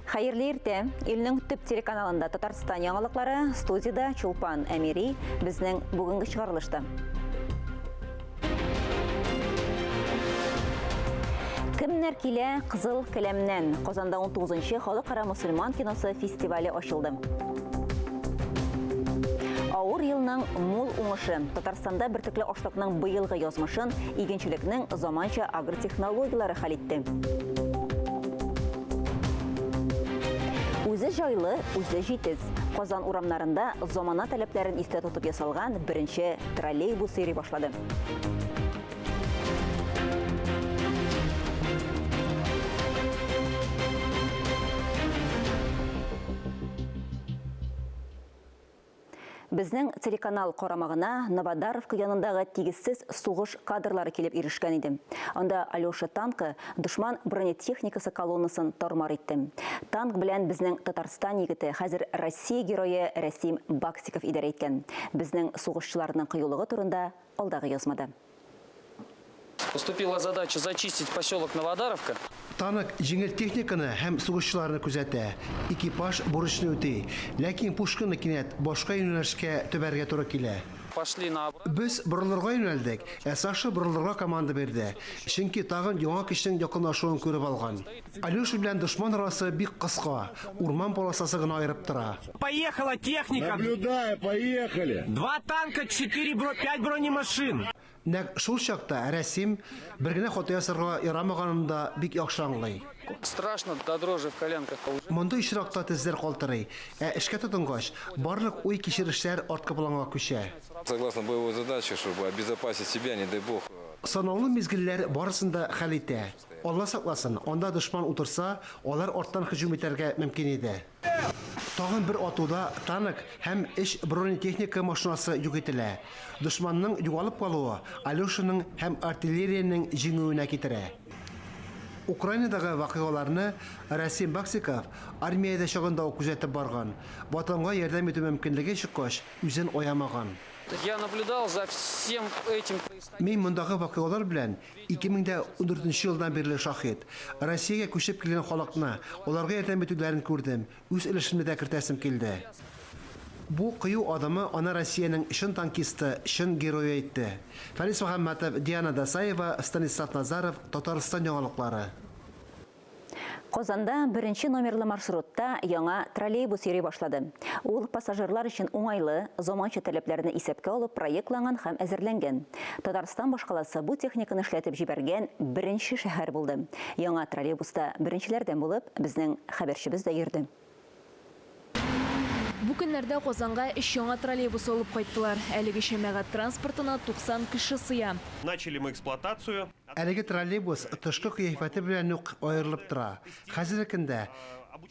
Хайырлы ирте, илнең төп телеканалында Татарстан яңалыклары, студияда Чулпан Әмири, безнең бүгенге чыгарылышта. Кемнәр килә Кызыл келәмнән? Казанда 19-нчы Халыкара мөселман киносы фестивале ачылды. Авыр елның мул уңышы. Татарстанда бертөкле ашлыкның быелгы язмышын игенчелекнең заманча агротехнологиялары хәл итте. Үзе жайлы, үзе җитез. Казан урамнарында замана таләпләрен истә тотып ясалган беренче троллейбус йөри башлады. Безнең телеканал карамагына Новодаровка янындагы тигезсез сугыш кадрлары килеп ирешкән иде. Анда Алёша танкы дошман бронетехникасы колоннасын тармар итте. Танк белән безнең Татарстан егете, хәзер Россия герое Рәсим Баксиков идарә иткән. Безнең сугышчыларның кыюлыгы турында алдагы язмада. Поступила задача зачистить поселок Новодаровка. Танк җиңел техниканы һәм сугышчыларны күзәтә. Экипаж бурычны үти, ләкин пушканы кинәт башка юнәлешкә төбәргә туры килә. Пошли на... Без борылырга юнәлдек, Саша борылырга команда берде. Чөнки тагын яңа кешенең якынлашуын күреп алган. Алёша белән дошман арасы бик кыска, урман полосасы гына аерып тора. Поехала техника. Наблюдаю, поехали. 2 танка, 5 бронемашин. Нәк шул чакта Рәсим бер генә хата ясарга ярамаганын да бик яхшы аңлый. Страшно до дрожи в коленках. Монда ишракта тезләр калтырый. Эшкә тотынгач, барлык уй кичерешләр артка планга күчә. Согласно боевой задаче, чтобы обезопасить себя, не дай бог. Санаулы мизгелләр барысын да хәл итә. Алла сакласын, анда дошман утырса, алар арттан һөҗүм итәргә мөмкин иде. Тагын бер атуда танк һәм эш бронетехника машинасы юк ителә. Дошманның югалып калуы Алёшаның һәм артиллерияның җиңүенә китерә. Украинадагы вакыйгаларны Рәсим Баксиков армиядә чагында ук күзәтеп барган. Ватанга ярдәм итү мөмкинлеге чыккач, үзен аямаган. Я наблюдал за всем этим. Мин мондагы вакыйгалар белән 2014 елдан бирле шаһит. Россиягә күчеп килгән халыкны, аларга ярдәм итүләрен күрдем. Үз өлешемне дә кертәсем килде. Бу кыю адымы ана Россиянең чын танкисты, чын герое итте. Фарис Мөхәммәтов, Диана Дасаева, Станислав Назаров, Татарстан яңалыклары. Казанда беренче номерлы маршрутта яңа троллейбус йөри башлады. Ул пассажирлар өчен уңайлы, заманча таләпләрне исәпкә алып проектланган һәм әзерләнгән. Татарстан башкаласы бу техниканы эшләтеп җибәргән беренче шәһәр булды. Яңа троллейбуста беренчеләрдән булып безнең хәбәрчебез дә йөрде. Бу көннәрдә Казанга 3 яңа троллейбус алып кайттылар. Әлеге җәмәгать транспортына 90 кеше сыя. Начали мы эксплуатацию. Әлеге троллейбус тышкы кыяфәте белән үк аерылып тора. Хәзерге көндә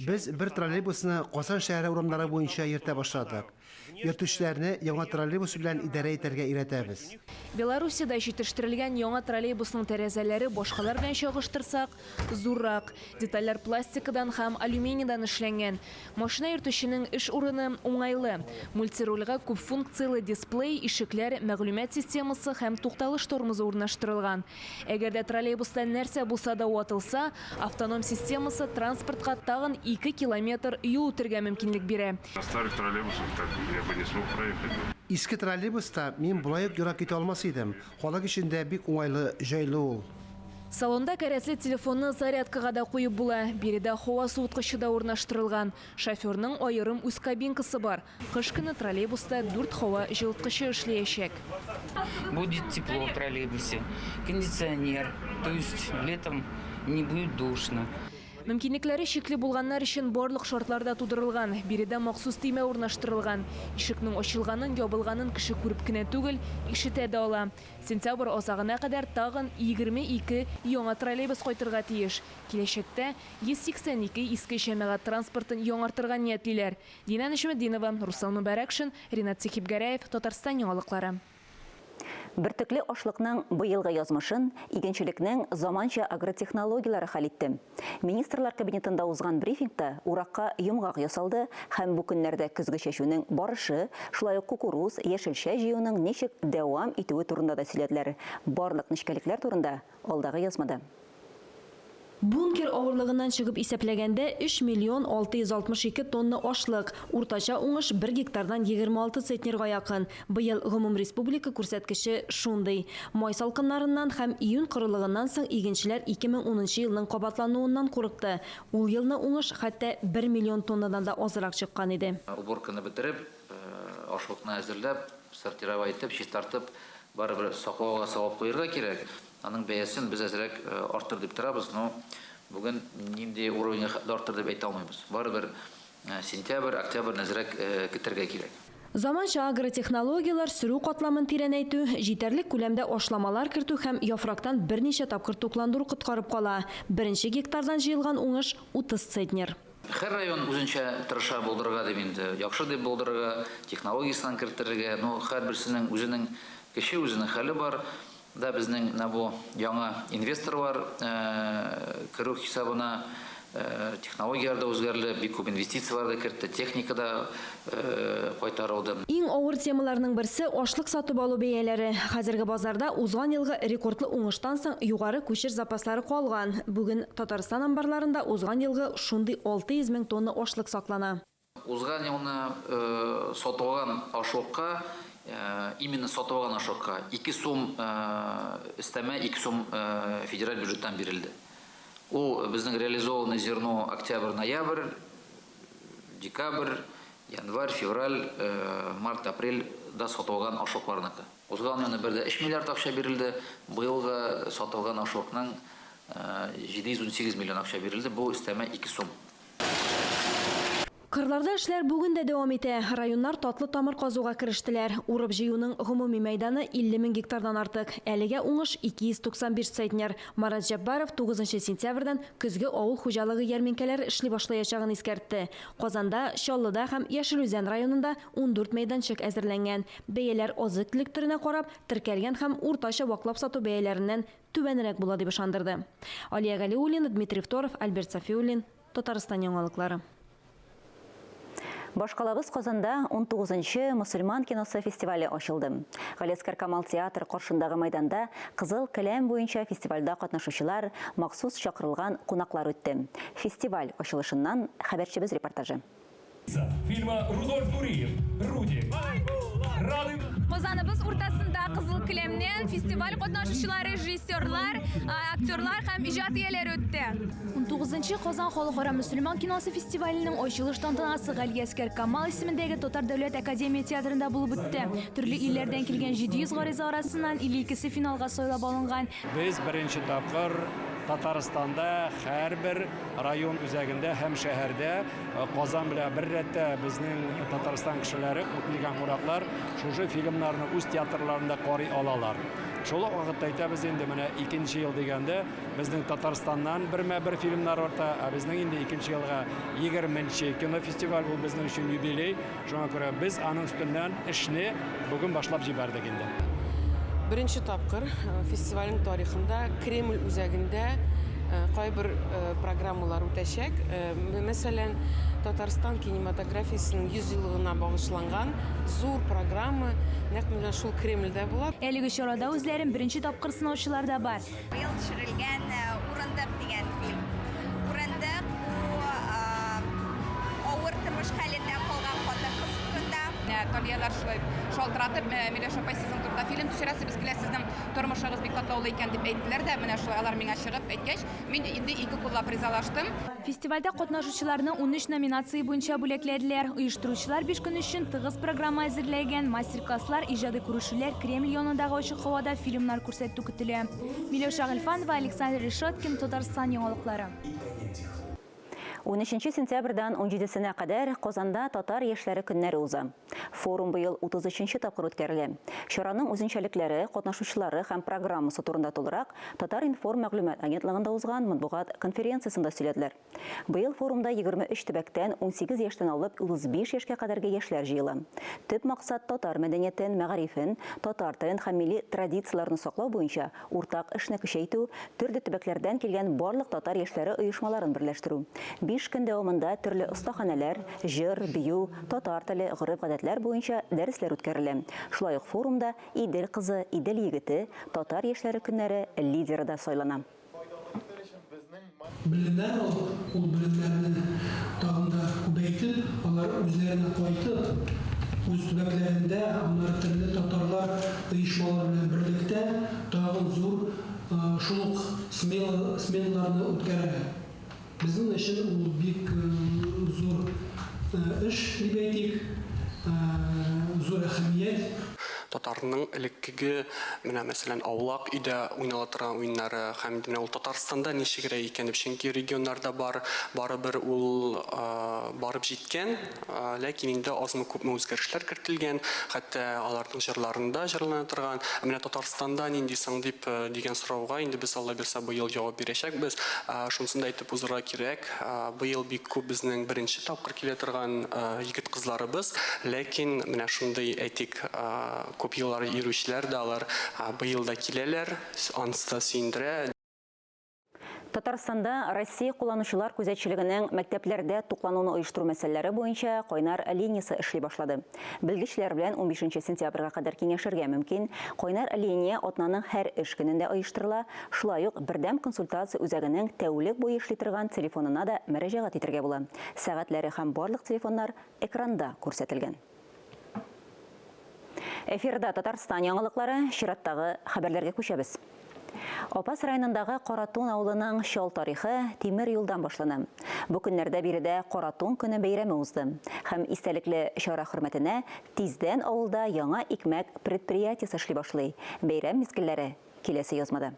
без бер троллейбусны Казан шәһәре урамнары буенча йөртә башладык. Йөртүчеләрне яңа троллейбус белән идарә итәргә өйрәтәбез. Белоруссиядә җитештерелгән яңа троллейбусның тәрәзәләре башкалар белән чагыштырсак, зуррак. Детальләр пластикадан һәм алюминийдан эшләнгән. Машина йөртүченең эш урыны уңайлы. Мультирольгә күп функцияле дисплей, ишекләр, мәгълүмат системасы һәм тукталыш тормозы урнаштырылган. Әгәр дә троллейбуста нәрсә булса да ватылса, автоном системасы транспортка тагын 2 километр юл үтәргә мөмкинлек бирә. Старых троллейбусов так я бы не смог проехать. Иске троллейбуста мин булай ук ярак китә алмас идем. Халык өчен дә бик уңайлы, җайлы ул. Салонда кәрәсле телефонны зарядкага да куеп була. Биредә һава суыткычы да урнаштырылган. Шоферның аерым үз кабинкасы бар. Кыш көне троллейбуста 4 һава җылыткычы эшләячәк. Будет тепло в троллейбусе, кондиционер, то есть летом не будет душно. Мөмкинлекләре чикле булганнар өчен барлык шартларда тудырылган. Биредә махсус тимә урнаштырылган. Ишекнең ачылганын, ябылганын кеше күреп кенә түгел, ишетә дә ала. Сентябрь азагына кадәр тагын 22 яңа троллейбус кайтырга тиеш. Киләчәктә 182 иске җәмәгать транспортын яңартырга ниятлиләр. Дина Нишмәдинова, Руслан Мөбәрәкшин, Ринат Сихибгәрәев, Татарстан яңалыклары. Бертөкле ашлыкның быелгы язмышын игенчелекнең заманча агротехнологиялары хәл итте. Министрлар кабинетында узган брифингта уракка йомгак ясалды һәм бу көннәрдә көзге чәчүнең барышы, шулай ук кукуруз, яшелчә җыюның ничек дәвам итүе турында да сөйләделәр. Барлык нечкәлекләр турында алдагы язмада. Бункер авырлыгыннан чыгып исәпләгәндә 3 миллион 662 тонна ашлык, уртача уңыш 1 гектардан 26 центнерга якын. Быел гомум республика күрсәткече шундый. Май салкыннарыннан һәм июнь корылыгыннан соң игенчеләр 2010 елның кабатлануыннан курыкты. Ул елны уңыш хәтта 1 миллион тоннадан да азрак чыккан иде. Уборканы бетереп, ашлыкны әзерләп, сортировать итеп, чистартып, барыбер саклауга салып куярга кирәк. Аның бәясен без әзрәк арттыр дип торабыз, но бүген нинди уровеньга арттыр дип әйтә алмыйбыз. Барыбер сентябрь, октябрь әзрәк көтәргә кирәк. Заманча агротехнологиялар сөрү катламын тирәнәйтү, җитәрлек күләмдә ашламалар кертү һәм яфрактан берничә тапкыр тукландыру коткарып кала. Беренче гектардан җыелган уңыш 30 центнер. Һәр район үзенчә тырыша булдырырга дип инде, яхшы дип булдырырга, технологиясын кертергә, но һәрберсенең үзенең кеше үзенең хәле бар. Да безнең бу яңа инвестор бар, керү хисабына технологиялар да үзгәрелде, бик күп инвестициялар да кертте, техника да кайтарылды. Иң авыр темаларның берсе ашлык сатып алу бәяләре. Хәзерге базарда узган елгы рекордлы уңыштан соң югары күчер запаслары калган. Бүген Татарстан амбарларында узган елгы шундый 600 мең тонна ашлык саклана. Узган елны сатылган ашлыкка, именно сатылган ашлыкка 2 сум өстәмә 2 сум федераль бюджеттан бирелде. Ул безнең реализованный зерно октябрь-ноябрь, декабрь, январь, февраль, март, апрель да сатылган ашлыкларныкы. Узган елны бердә 3 миллиард акча бирелде, быелгы сатылган ашлыкның 718 миллион акча бирелде. Бу өстәмә 2 сум. Кырларда эшләр бүген дә дәвам итә. Районнар татлы тамыр казуга керештеләр. Урып җыюның гомуми мәйданы 50 мең гектардан артык. Әлегә уңыш 295 центнер. Марат Җаббаров 9 сентябрьдән көзге авыл хуҗалыгы ярминкәләре эшли башлаячагын искәртте. Казанда, Чаллыда һәм Яшелүзән районында 14 мәйданчык әзерләнгән. Бәяләр азык-төлек төренә карап, теркәлгән һәм уртача ваклап сату бәяләреннән түбәнрәк була дип ышандырды. Алия Галиуллина, Дмитрий Второв, Альберт Сафиуллин, Татарстан яңалыклары. Башкалабыз Казанда 19-нчы мөселман киносы фестивале ачылды. Галескар Камал театр каршындагы майданда Кызыл каләм буенча фестивальдә катнашучылар махсус чакырылган кунаклар үтте. Фестиваль ачылышыннан хәбәрчебез репортажы. Фильма Рудольф Нуриев, Руди. Казаныбыз уртасында Кызыл килемнән фестиваль катнашучылары, режиссерлар, актерлар һәм иҗат ияләре үтте. 19-нчы Казан халыкара мөселман киносы фестиваленең ачылыш тантанасы Галескар Камал исемендәге Татар дәүләт академия театрында булып үтте. Төрле илләрдән килгән 700 гариза арасыннан 52се финалга сайлап алынган. Без беренче тапкыр Татарстанда һәрбер район үзәгендә һәм шәһәрдә Казан белән бер рәттә безнең Татарстан кешеләре үтелгән ураклар шушы фильмнарны үз театрларында карый алалар. Шул вакытта әйтәбез инде менә 2нче ел дигәндә безнең Татарстаннан бермә-бер фильмнар арта, безнең инде 2нче елга 20нче кинофестиваль ул безнең өчен юбилей. Шуңа күрә без аның өстеннән эшне бүген башлап җибәрдек инде. Беренче тапкыр фестивальнең тарихында Кремль үзәгендә кайбер программалар үтәчәк. Мәсәлән, Татарстан кинематографиясының 100 еллыгына багышланган зур программа нәкъ менә шул Кремльдә була. Әлеге чарада үзләрен беренче тапкыр сынаучылар да бар. Быел төшерелгән Урындык дигән фильм. Урындык бу авыр тормыш хәлендә калган хатын-кыз турында. Талиялар шулай шалтыратып, Миләүшә апай сезнең турында фильм төшерәсез, без килә сезнең тормышыгыз бик катлаулы икән дип әйттеләр дә, менә шулай алар миңа чыгып әйткәч, мин инде 2 куллап ризалаштым. Фестивальдә катнашучыларны 13 номинация буенча бүләкләделәр. Оештыручылар 5 көн өчен тыгыз программа әзерләгән, мастер-класслар, иҗади күрешүләр, Кремль янындагы ачык һавада фильмнар күрсәтү көтелә. Миләүшә Гыйльфанова, Александр Решеткин, Татарстан яңалыклары. 13 сентябрьдән 17-сенә кадәр Казанда татар яшьләре көннәре уза. Форум быел 33-нчы тапкыр үткәрелә. Чараның үзенчәлекләре, катнашучылары һәм программасы турында тулырак Татар информ мәгълүмат агентлыгында узган матбугат конференциясында сөйләделәр. Быел форумда 23 төбәктән 18 яшьтән алып 35 яшькә кадәрге яшьләр җыела. Төп максат татар мәдәниятен, мәгарифен, татар телен һәм милли традицияләрне саклау буенча уртак эшне көчәйтү, төрле төбәкләрдән килгән барлык татар яшьләре оешмаларын берләштерү. 5 көн дәвамында төрле остаханәләр, җыр, бию, татар теле, гореф-гадәтләр буенча дәресләр үткәрелә. Шулай ук форумда Идел кызы, Идел егете, татар яшьләре көннәре лидеры да сайлана. bilimler alıp, o bilimlerini dağında kubeytip, onları üzerine koyup, öz tübeklerinde onları türlü Tatarlar uyuşmalarıyla birlikte dağın zor şuluk smenalarını ötkərələr. Bizim için o büyük zor iş gibi ettik, zor әһәмият. Татарның элеккеге менә мәсәлән аулак өйдә уйнала торган уеннары һәм менә ул Татарстанда ничегрәк икән дип, чөнки регионнарда барыбер ул барып җиткән, ләкин инде азмы-күпме үзгәрешләр кертелгән, хәтта аларның җырларында җырлана торган. Менә Татарстанда нинди соң дип дигән сорауга инде без Алла бирсә быел җавап бирәчәкбез. Шунысын да әйтеп узырга кирәк. Быел бик күп безнең беренче тапкыр килә торган егет-кызларыбыз, ләкин менә шундый әйтик күп еллар йөрүчеләр дә алар быел да киләләр, ансы да сөендерә. Татарстанда Россия кулланучылар күзәтчелегенең мәктәпләрдә туклануны оештыру мәсьәләләре буенча кайнар линиясе эшли башлады. Белгечләр белән 15 сентябрьгә кадәр киңәшергә мөмкин. Кайнар линия атнаның һәр эш көнендә оештырыла. Шулай ук бердәм консультация үзәгенең тәүлек буе эшли торган телефонына да мөрәҗәгать итәргә була. Сәгатьләре һәм барлык телефоннар экранда күрсәтелгән. Эфирда Татарстан яңалыклары, чираттагы хәбәрләргә күчәбез. Опас районындагы Каратун авылының шал тарихы тимер юлдан башлана. Бу көннәрдә биредә Каратун көне бәйрәме узды. Һәм истәлекле чара хөрмәтенә тиздән авылда яңа икмәк предприятиесе эшли башлый. Бәйрәм мизгелләре киләсе язмада.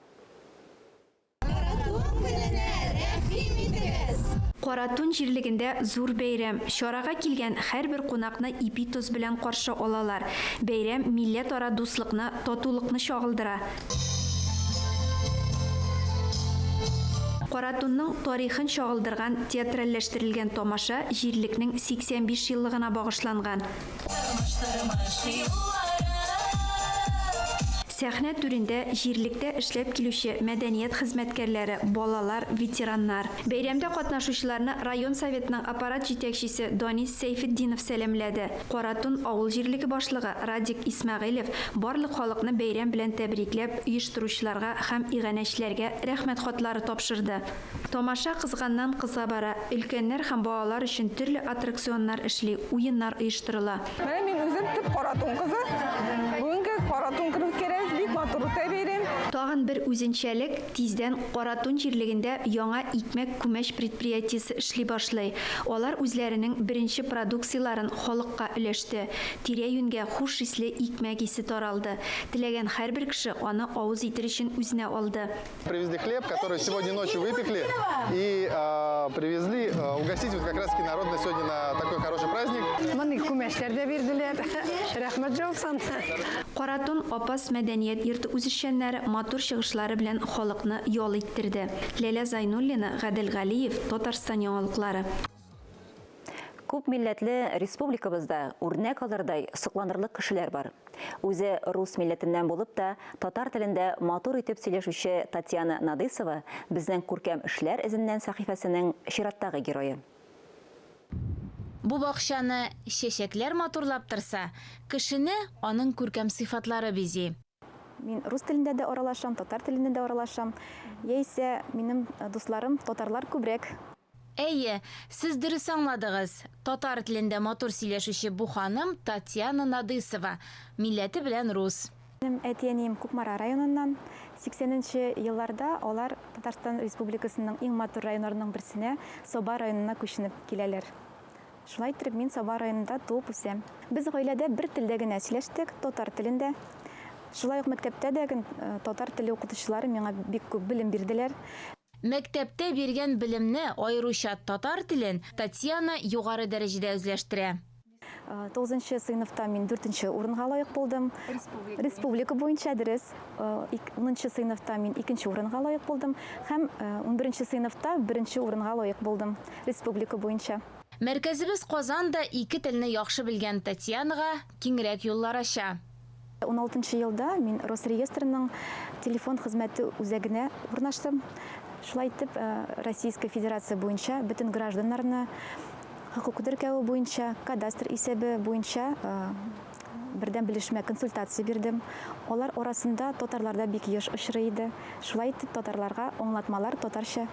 Каратун җирлегендә зур бәйрәм. Чарага килгән һәрбер кунакны ипи тоз белән каршы алалар. Бәйрәм милләт-ара дуслыкны, татулыкны чагылдыра. Каратунның тарихын чагылдырган театральләштерелгән тамаша җирлекнең 85 еллыгына багышланган. Сәхнә түрендә җирлектә эшләп килүче мәдәният хезмәткәрләре, балалар, ветераннар. Бәйрәмдә катнашучыларны район советының аппарат җитәкчесе Данис Сәйфетдинов сәламләде. Каратун авыл җирлеге башлыгы Радик Исмәгыйлев барлык халыкны бәйрәм белән тәбрикләп, оештыручыларга һәм иганәчеләргә рәхмәт хатлары тапшырды. Тамаша кызганнан кыза бара. Өлкәннәр һәм балалар өчен төрле аттракционнар эшли, уеннар оештырыла. Менә мин үзем төп Каратун кызы. Бүгенге Каратун кырып керәбез. Тагын бер үзенчәлек, тиздән Каратун җирлегендә яңа икмәк күмәч предприятиесе эшли башлый. Алар үзләренең беренче продукцияларын халыкка өләште. Тирә-юньгә хуш исле икмәк исе таралды. Теләгән һәрбер кеше аны авыз итер өчен үзенә алды. Привезли хлеб, который сегодня ночью выпекли, и привезли угостить вот как раз народ на сегодня на такой хороший праздник. Моны күмәчләр дә бирделәр. Рәхмәт җавсан. Каратун Апас мәдәният йорты үзешчәннәре матур чыгышлары белән халыкны ял иттерде. Ләлә Зайнуллина, Гадел Галиев, Татарстан яңалыклары. Күп милләтле республикабызда үрнәк алырдай сокланырлык кешеләр бар. Үзе рус милләтеннән булып та татар телендә матур итеп сөйләшүче Татьяна Надысова безнең күркәм эшләр эзеннән сәхифәсенең чираттагы герое. Бу бакчаны чәчәкләр матурлап торса, кешене аның күркәм сыйфатлары бизи. Мин рус телендә дә аралашам, татар телендә дә аралашам. Яисә минем дусларым татарлар күбрәк. Әйе, сез дөрес аңладыгыз. Татар телендә матур сөйләшүче бу ханым Татьяна Надысова, милләте белән рус. Минем әтиәнием Кукмара районыннан 80нче елларда алар Татарстан Республикасының иң матур районнарының берсенә, Саба районына күченеп киләләр. Шулай итеп мин Саба районында туып үсәм. Без гаиләдә бер телдә генә сөйләштек, татар телендә. Шулай ук мәктәптә дә татар теле укытучылары миңа бик күп белем бирделәр. Мәктәптә биргән белемне, аеруча татар телен, Татьяна югары дәрәҗәдә үзләштерә. 9нчы сыйныфта мин 4нче урынга лаек булдым. Республика буенча дөрес. 10нчы сыйныфта мин 2нче урынга лаек булдым һәм 11нче сыйныфта 1нче урынга лаек булдым. Республика буенча. Мәркәзебез Казанда 2 телне яхшы белгән Татьянага киңрәк юллар ача. 16нчы елда мин Росреестрның телефон хезмәте үзәгенә урнаштым. Шулай итеп, Российская Федерация буенча бөтен гражданнарны хокук теркәве буенча, кадастр исәбе буенча бердәм белешмә консультация бирдем. Алар арасында татарларда бик еш очрый иде. Шулай итеп, татарларга аңлатмалар татарча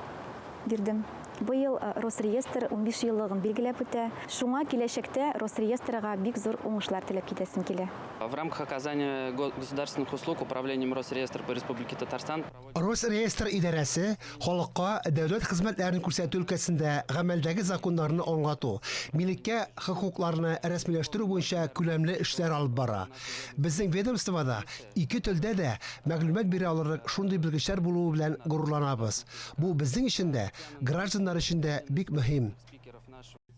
бирдем. Быел Росреестр 15 еллыгын билгеләп үтә. Шуңа киләчәктә Росреестрга бик зур уңышлар теләп китәсем килә. В рамках оказания государственных услуг управлением Росреестр по Республике Татарстан Росреестр идарәсе халыкка дәүләт хезмәтләрен күрсәтү өлкәсендә гамәлдәге законнарны аңлату, милеккә хокукларны рәсмиләштерү буенча күләмле эшләр алып бара. Безнең ведомствода ике телдә дә мәгълүмат бирә алырлык шундый белгечләр булуы белән горурланабыз. Бу безнең өчен дә, гражданнар өчен дә бик мөһим.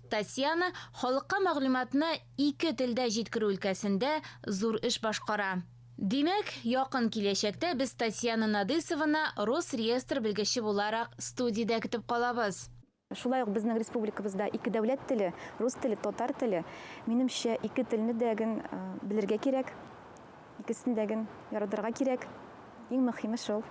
Татьяна халыкка мәгълүматны ике телдә җиткерү өлкәсендә зур эш башкара. Димәк, якын киләчәктә без Татьяна Надысованы Росреестр белгече буларак студиядә көтеп калабыз. Шулай ук безнең республикабызда ике дәүләт теле, рус теле, татар теле. Минемчә, ике телне дәген белергә кирәк, икесен дәген яратырга кирәк. Иң мөһиме шул.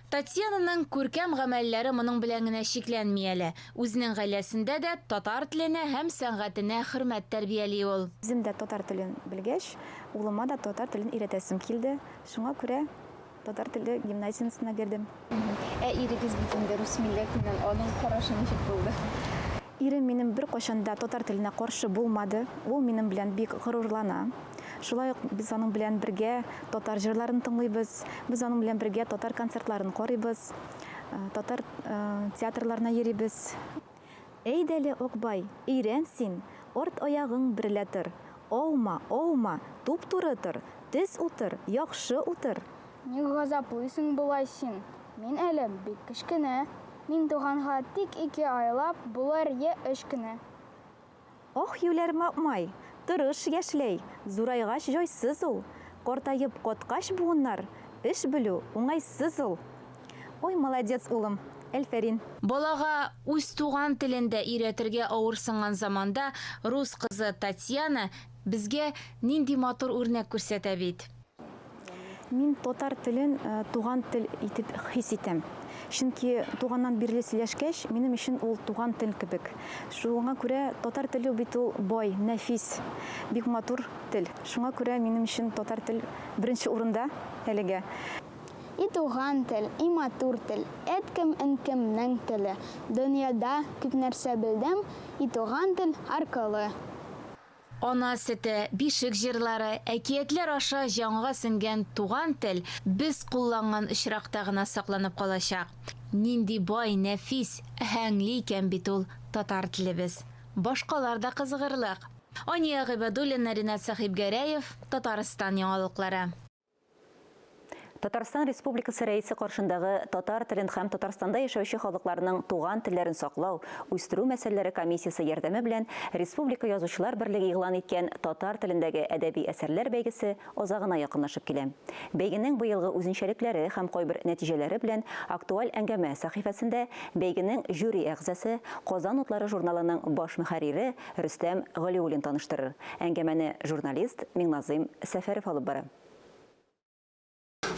Татьянаның күркәм гамәлләре моның белән генә шикләнми әле. Үзенең гаиләсендә дә татар теленә һәм сәнгатенә хөрмәт тәрбияли ул. Үзем дә татар телен белгәч, улыма да татар телен өйрәтәсем килде. Шуңа күрә татар теле гимназиясына бирдем. Ирегез бит инде рус милләтеннән, аның карашы ничек булды? Ирем минем бер кайчанда татар теленә каршы булмады. Ул минем белән бик горурлана. Шулай ук без аның белән бергә татар җырларын тыңлыйбыз. Без аның белән бергә татар концертларын карыйбыз. Татар театрларына йөрибез. Әйдәле Окбай, өйрән син, орт аягың берлә тор. Аuma, аuma, туп-туры тор, тез утыр, яхшы утыр. Ни газаплыйсың булай син? Мин әле бик кечкенә. Мин туганга тик 2 айлап, булар я 3 кенә. Ох, юләр мапмай, тырыш яшьләй, зурайгач җайсыз ул. Картаеп каткач буыннар, эш белү уңайсыз ул. Ой, молодец улым, Әлфәрин. Балага үз туган телендә өйрәтергә авырсынган заманда рус кызы Татьяна безгә нинди матур үрнәк күрсәтә бит. Мин татар телен туган тел итеп хис итәм. Чөнки туганнан бирле сөйләшкәч, минем өчен ул туган тел кебек. Шуңа күрә татар теле бит ул бай, нәфис, бик матур тел. Шуңа күрә минем өчен татар тел беренче урында әлегә. И туган тел, и матур тел, әткем энкемнең теле. Дөньяда күп нәрсә белдем, и туган тел аркылы. Ана сөте, бишек җырлары, әкиятләр аша җанга сеңгән туган тел без кулланган очракта гына сакланып калачак. Нинди бай, нәфис, һәңли икән бит ул татар телебез. Башкалар да кызыгырлык. Ания Гыйбадуллина, Ринат Сахибгәрәев, Татарстан яңалыклары. Татарстан Республикасы рәисе каршындагы татар телен һәм Татарстанда яшәүче халыкларның туган телләрен саклау, үстерү мәсьәләләре комиссиясе ярдәме белән Республика Язучылар берлеге игълан иткән татар телендәге әдәби әсәрләр бәйгесе азагына якынлашып килә. Бәйгенең быелгы үзенчәлекләре һәм кайбер нәтиҗәләре белән актуаль әңгәмә сәхифәсендә бәйгенең жюри әгъзасы, Казан утлары журналының баш мөхәррире Рөстәм Галиуллин таныштырыр. Әңгәмәне журналист Миңназыйм Сәфәров алып бара.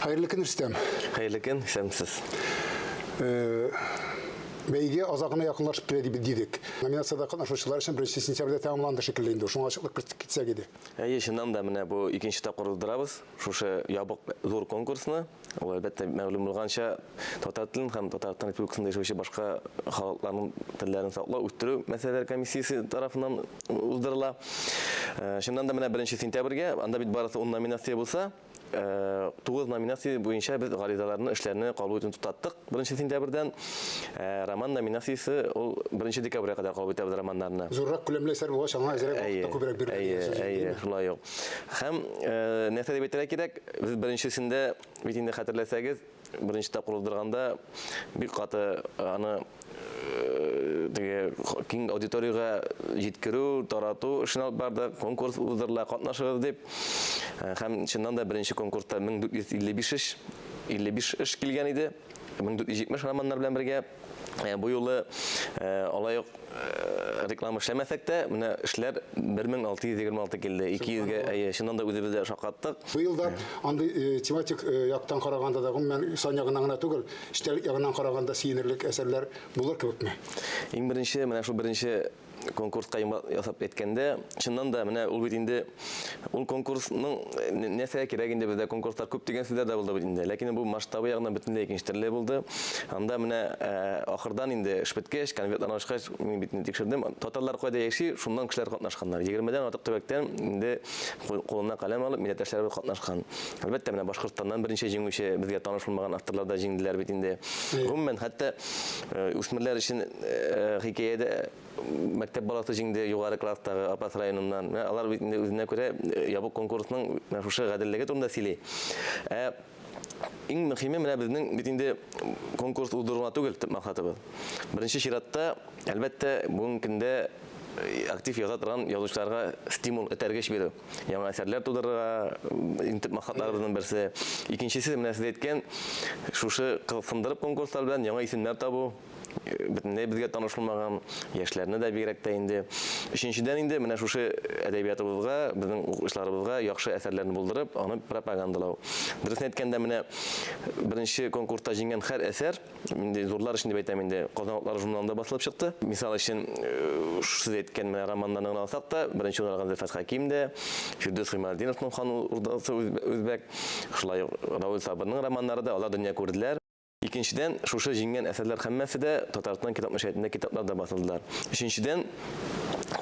Hayırlı gün Rüstem. Hayırlı gün, sevimsiz. Beyge azağına yakınlaşıp dedik. Nominasyada katnaşucular için 1 sentyabrda tamamlandı şekilde. Şuna açıklık kitsek idi. Şundan da mene bu ikinci etap kurulduğumuz şu yabık zor konkursunu. O elbette məğlum olğanca Tatar tilin hem Tataristan Respublikasında yaşayan başka halkların tillerini saklау üstürü meseleler komisiyası tarafından uzdırıla. Şundan da mene 1 sentyabrga anda bit barası 10 nominasiya bulsa 9 nominasiya boyunca biz garizalarını, işlerini kabul için tutattık. 1 sentyabrdan roman nominasiyası 1 dekabrga kadar kabul ettiğimiz romanlarını. Zorrak külemli eser bu şana ezerek kübrek bir. Ayy, şulay yok. Hem neyse de betere gerek, biz birincisinde bitinde hatırlasanız, birinci etap kuruldurganda bir katı anı keng auditoriyaga yetkirүү, таратуу ишин алып барды, конкурс уздырыла, катнашыгыз деп. Һәм чыннан да беренче конкурста 1455 эш килгән иде. 1470 романнар белән бергә. Бу юлы алай ук реклама эшләмәсәк тә, менә эшләр 1626 килде. 200-гә шуннан да үзебез дә шаккаттык. Быел да андый тематик яктан караганда да мен сан ягынан гына түгел, иштәлек ягынан караганда сөенерлек әсәрләр булыр кебекме? Иң беренче, менә шул беренче конкурска ясап әйткәндә, чыннан да менә ул бит инде ул конкурсның нәрсәгә кирәк инде бездә конкурслар күп дигән сүзләр дә булды бит инде. Ләкин бу масштабы ягыннан бөтенләй икенче төрле булды. Анда менә ахырдан инде эш беткәч, конвертларны ачкач, мин бит тикшердем. Татарлар кайда яши, шуннан кешеләр катнашканнар. 20дән артык төбәктән инде кулына каләм алып милләттәшләр катнашкан. Әлбәттә менә Башкортстаннан беренче җиңүче безгә танышылмаган авторлар да җиңделәр бит инде. Гомумән хәтта үсмерләр өчен хикәядә мәктәп баласы җиңде югары класстагы Апас районыннан. Алар бит инде үзенә күрә ябык конкурсның шушы гаделлеге турында сөйли. Иң мөһиме менә безнең бит инде конкурс уздыруга түгел максатыбыз. Беренче чиратта, әлбәттә, бүгенге көндә актив яза торган язучыларга стимул этәргеч бирү. Яңа әсәрләр тудырырга интип максатларыбызның берсе. Икенчесе менә сез әйткән шушы кызыксындырып конкурслар белән яңа исемнәр табу. Бөтенләй безгә танышылмаган яшьләрне дә бигрәк тә инде. Өченчедән инде менә шушы әдәбиятыбызга, безнең укучыларыбызга яхшы әсәрләрне булдырып, аны пропагандалау. Дөресен әйткәндә менә беренче конкурста җиңгән һәр әсәр, инде зурлар өчен дип әйтәм инде, Казан утлары журналында басылып чыкты. Мисал өчен сез әйткән менә романнарны алсак та, беренче урынга Фәс Хаким дә, Фирдәүс Хималдиновның хан урдасы үзбәк, шулай Равил Сабырның романнары да алар дөнья күрделәр. Икенчедән, шушы җиңгән әсәрләр һәммәсе дә Татарстан китап нәшриятында китапларда басылдылар. Өченчедән,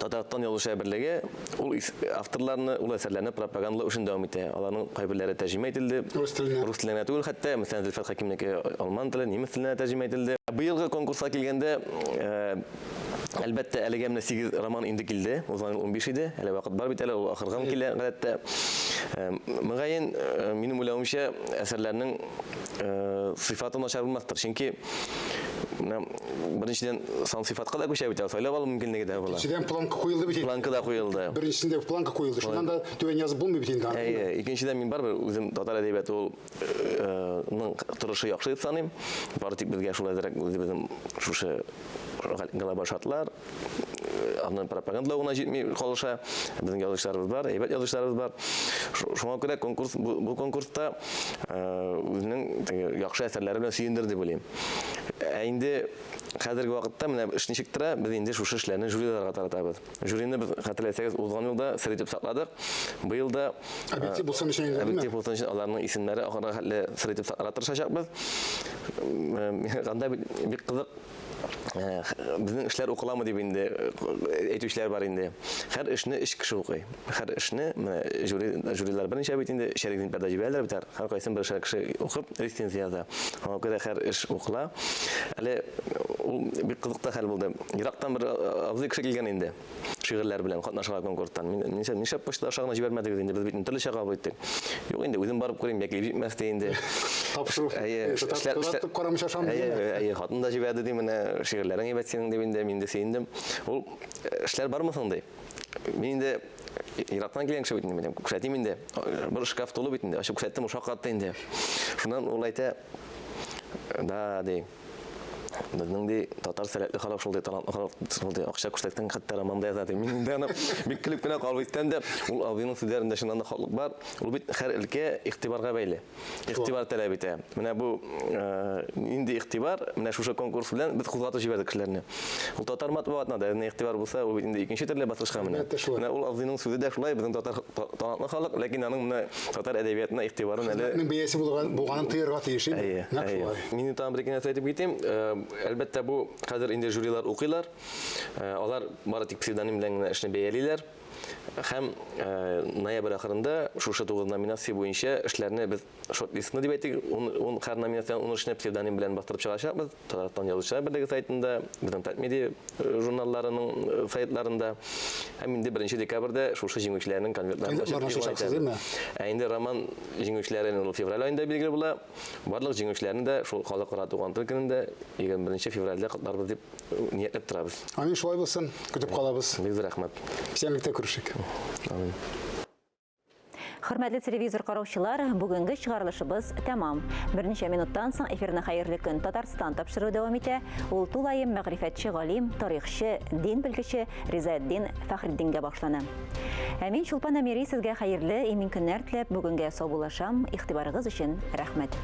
Татарстан Язучылар берлеге ул авторларны, ул әсәрләрне пропагандалау өчен дәвам итә. Аларның кайберләре тәрҗемә ителде. Рус теленә түгел, хәтта мәсәлән Зөлфәт Хакимнеке алман теле, немец теленә тәрҗемә ителде. Быелгы конкурска килгәндә, әлбәттә, әлегә менә 8 роман инде килде. Узган ел 15 иде. Әле вакыт бар бит әле, ул ахырган килә гадәттә. Мөгаен, минем уйлавымча, әсәрләрнең сыйфаты начар булмастыр. Чөнки беренчедән сан сыйфатка да күчә бит, сайлап алу мөмкинлеге дә була. Икенчедән планка куелды бит. Планка да куелды. Беренчесендә планка куелды. Шуннан да түбән язып булмый бит инде. Икенчедән мин барбер үзем татар әдәбияты ул торышы яхшы дип саныйм. Бары тик безгә шулай дәрәк үзебезнең шушы глобаль шартлар аны пропагандалауына җитми калыша. Безнең язучыларыбыз бар, әйбәт язучыларыбыз бар. Шуңа күрә конкурс бу конкурста үзенең яхшы әсәрләре белән сөендерде дип уйлыйм. Инде хәзерге вакытта менә эш ничек тора, без инде шушы эшләрне жюриларга таратабыз. Жюрины без хәтерләсәгез, узган елда сырытып сакладык. Быел да объектив булсын өчен инде. Объектив булсын өчен аларның исемнәре ахырга хәтле сырытып саклара тырышачакбыз. Анда бик кызык безнең эшләр укыламы дип инде әйтүчләр бар инде. Һәр эшне эш кеше укый. Һәр эшне менә жюрилар беренчә бит инде шәрикне пәрдә җибәрәләр бит. Һәр кайсын бер кеше укып рецензия яза. Аңа күрә һәр эш укыла. Әле ул бик кызык та хәл булды. Ирактан бер абзый кеше килгән инде. Шигырьләр белән катнашырга конкурстан. Мин нишләп почта ашагына җибәрмәдегез инде? Без бит төрлечә кабул иттек. Юк инде, үзем барып күрим, яки җитмәс ди инде. Тапшыру. Эшләр карамыйча шам. Хатын да җибәрде ди менә шигырьләрең әйбәт синең дип инде мин дә сөендем. Ул эшләр бармы соң ди. Мин инде Ирактан килгән кеше бит инде, күрсәтим инде. Бер шкаф тулы бит инде. Ачып күрсәттем, ул шаккатты инде. Шуннан ул әйтә, да ди. Безнең ди татар сәләтле халык шулай талантлы халык шулай акча күрсәткән хәтта романда яза ди. Мин инде аны бик көлеп кенә калып иттем дә, ул абыйның сүзләрендә шуннан да хаклык бар. Ул бит һәр өлкә игътибарга бәйле. Игътибар таләп итә. Менә бу инде игътибар, менә шушы конкурс белән без кузгатып җибәрдек кешеләрне. Ул татар матбугатына да игътибар булса, ул бит инде икенче төрле баскычка менә. Менә ул абыйның сүзе дә шулай, безнең татар талантлы халык, ләкин аның менә татар әдәбиятына игътибарын әле бәясе булганын тыярга тиеш иде. Мин там бер генә әйтеп китим. Әлбәттә бу хәзер инде жюрилар укыйлар. Алар бары тик псевдоним белән генә эшне бәялиләр. Һәм ноябрь ахырында шушы 9 номинация буенча эшләрне без шорт-листны дип әйтик, ун һәр номинациянең 13-не псевдоним белән бастырып чыгачакбыз. Татарстан Язучылар берлеге сайтында, безнең Татмедиа журналларының сайтларында. Һәм инде 1 декабрьдә шушы җиңүчеләрнең конвертларын ачып. Инде роман җиңүчеләрен февраль аенда билгеле була. Барлык җиңүчеләрне дә шул халыкара туган тел көнендә 21 февральдә котларбыз дип ниятләп торабыз. Амин, шулай булсын. Көтеп калабыз. Бик рәхмәт. Исәнлектә күрешик. Амин. Хөрмәтле телевизор караучылар, бүгенге чыгарылышыбыз тәмам. Берничә минуттан соң эфирне хәерле көн Татарстан тапшыру дәвам итә. Ул тулаем мәгърифәтче галим, тарихчы, дин белгече Ризаэддин Фәхретдингә башлана. Мин Чулпан Әмири сезгә хәерле имин көннәр теләп бүгенгә саубуллашам. Игътибарыгыз өчен рәхмәт.